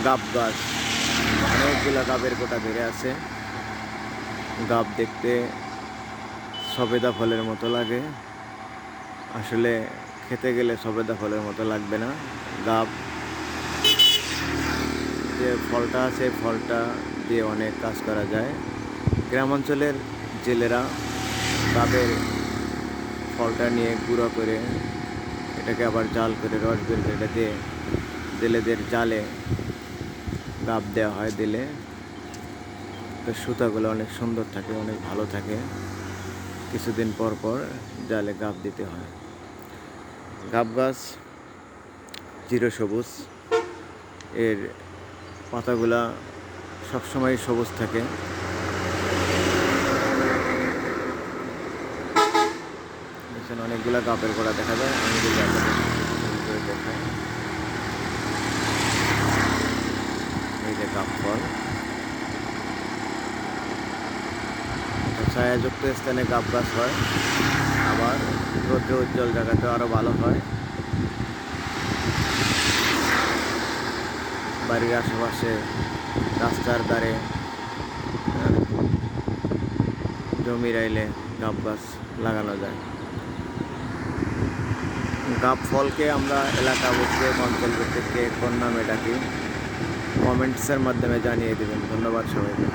গাব গাছ, অনেকগুলা গাবের গোটা ধরে আছে। গাব দেখতে সবেদা ফলের মতো লাগে, আসলে খেতে গেলে সবেদা ফলের মতো লাগবে না। গাব যে ফলটা আছে, ফলটা দিয়ে অনেক কাজ করা যায়। গ্রামাঞ্চলের জেলেরা গাবের ফলটা নিয়ে গুঁড়ো করে এটাকে আবার জাল করে রস বের করে এটা দিয়ে জেলেদের জালে গাব দেওয়া হয় দিলে, তো সুতাগুলো অনেক সুন্দর থাকে, অনেক ভালো থাকে। কিছুদিন পর পর জালে গাব দিতে হয়। গাব গাছ চিরসবুজ, এর পাতাগুলা সবসময় সবুজ থাকে। এখানে অনেকগুলা গাবের গোড়া দেখা যায়। আমি যদি আপনাদের দেখাই, এই যে গাব ফল, ছায়াযুক্ত স্থানে গাব গাছ হয়, আবার রৌদ্র উজ্জ্বল জায়গাতে আরও ভালো হয়। বাড়ির আশেপাশে, রাস্তার ধারে, জমির আইলে গাব গাছ লাগানো যায়। গাব ফলকে আমরা এলাকা ভিত্তিক, অঞ্চল ভিত্তিক কোন নামে ডাকি, কমেন্টসের মাধ্যমে জানিয়ে দেবেন। ধন্যবাদ সবাইকে।